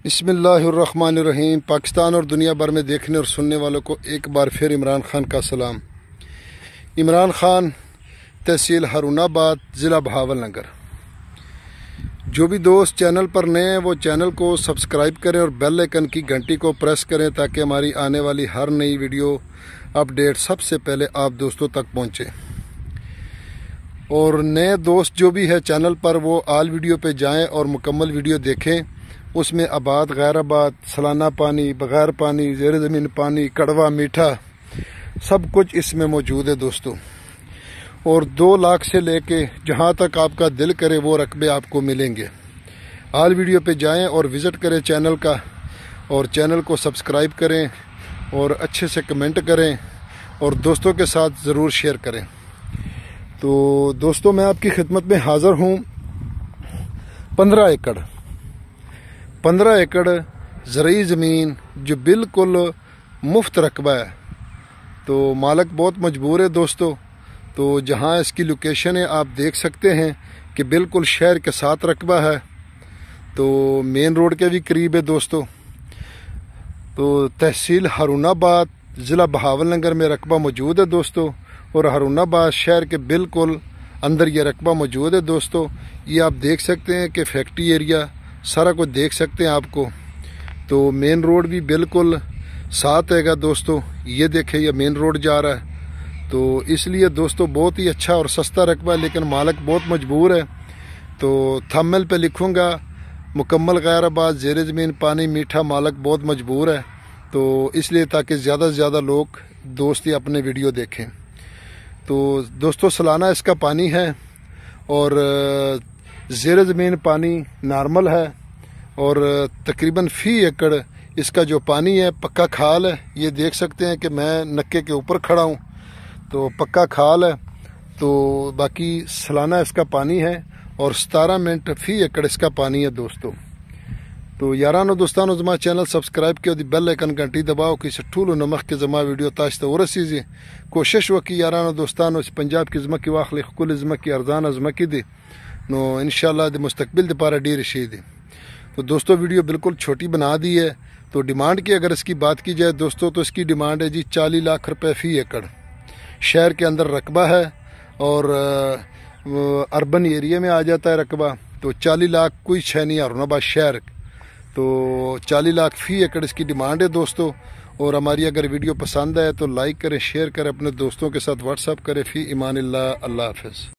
بسم اللہ الرحمن الرحیم۔ پاکستان اور دنیا بھر میں دیکھنے اور سننے والوں کو ایک بار پھر عمران خان کا سلام۔ عمران خان، تحصیل ہارون آباد، ضلع بہاول نگر۔ جو بھی دوست چینل پر نئے ہیں وہ چینل کو سبسکرائب کریں اور بیل آئیکن کی گھنٹی کو پریس کریں تاکہ ہماری آنے والی ہر نئی ویڈیو اپڈیٹ سب سے پہلے آپ دوستوں تک پہنچے۔ اور نئے دوست جو بھی ہے چینل پر وہ آل ویڈیو پہ جائیں اور مکمل ویڈیو دیکھیں۔ اس میں آباد، غیر آباد، سالانہ پانی، بغیر پانی، زیر زمین پانی، کڑوا، میٹھا، سب کچھ اس میں موجود ہے دوستو۔ اور 2 لاکھ سے لے کے جہاں تک آپ کا دل کرے وہ رقبے آپ کو ملیں گے۔ آل ویڈیو پہ جائیں اور وزٹ کریں چینل کا، اور چینل کو سبسکرائب کریں اور اچھے سے کمنٹ کریں اور دوستوں کے ساتھ ضرور شیئر کریں۔ تو دوستو میں آپ کی خدمت میں حاضر ہوں 15 ایکڑ زرعی زمین جو بالکل مفت رقبہ ہے۔ تو مالک بہت مجبور ہے دوستو۔ تو جہاں اس کی لوکیشن ہے آپ دیکھ سکتے ہیں کہ بالکل شہر کے ساتھ رقبہ ہے، تو مین روڈ کے بھی قریب ہے دوستو۔ تو تحصیل ہارون آباد، ضلع بہاول نگر میں رقبہ موجود ہے دوستو، اور ہارون آباد شہر کے بالکل اندر یہ رقبہ موجود ہے دوستو۔ یہ آپ دیکھ سکتے ہیں کہ فیکٹری ایریا سارا کچھ دیکھ سکتے ہیں آپ کو۔ تو مین روڈ بھی بالکل ساتھ ہے گا دوستو۔ یہ دیکھیں یہ مین روڈ جا رہا ہے۔ تو اس لیے دوستو بہت ہی اچھا اور سستا رقبہ ہے، لیکن مالک بہت مجبور ہے۔ تو تھمبنیل پہ لکھوں گا مکمل غیر آباد، زیر زمین پانی، میٹھا، مالک بہت مجبور ہے۔ تو اس لیے تاکہ زیادہ سے زیادہ لوگ دوست اپنے ویڈیو دیکھیں۔ تو دوستو سالانہ اس کا پانی ہے، اور زیر زمین پانی نارمل ہے، اور تقریباً فی ایکڑ اس کا جو پانی ہے پکا کھال ہے۔ یہ دیکھ سکتے ہیں کہ میں نکے کے اوپر کھڑا ہوں، تو پکا کھال ہے۔ تو باقی سالانہ اس کا پانی ہے، اور 17 منٹ فی ایکڑ اس کا پانی ہے دوستو۔ تو یارانو دوستانو زما چینل سبسکرائب کیا، بیل آئیکن گھنٹی دباؤ کہ ٹھولو نمخ کے زما ویڈیو تاش ته ورسیږي۔ کوشش وکړئ یارانو دوستانو چې پنجاب کې ځمکې واخلئ، ښکلې ځمکې، ارزانه ځمکې دي، نو انشاءاللہ د مستقبل دپاره ډېرې شي دي۔ تو دوستو ویڈیو بالکل چھوٹی بنا دی ہے۔ تو ڈیمانڈ کی اگر اس کی بات کی جائے دوستو تو اس کی ڈیمانڈ ہے جی 40 لاکھ روپے فی ایکڑ۔ شہر کے اندر رقبہ ہے، اور اربن ایریا میں آ جاتا ہے رقبہ۔ تو 40 لاکھ کوئی شے نہیں ہارون آباد شہر۔ تو 40 لاکھ فی ایکڑ اس کی ڈیمانڈ ہے دوستو۔ اور ہماری اگر ویڈیو پسند آئے تو لائک کریں، شیئر کریں، اپنے دوستوں کے ساتھ واٹس ایپ کریں۔ فی امان اللہ، اللہ حافظ۔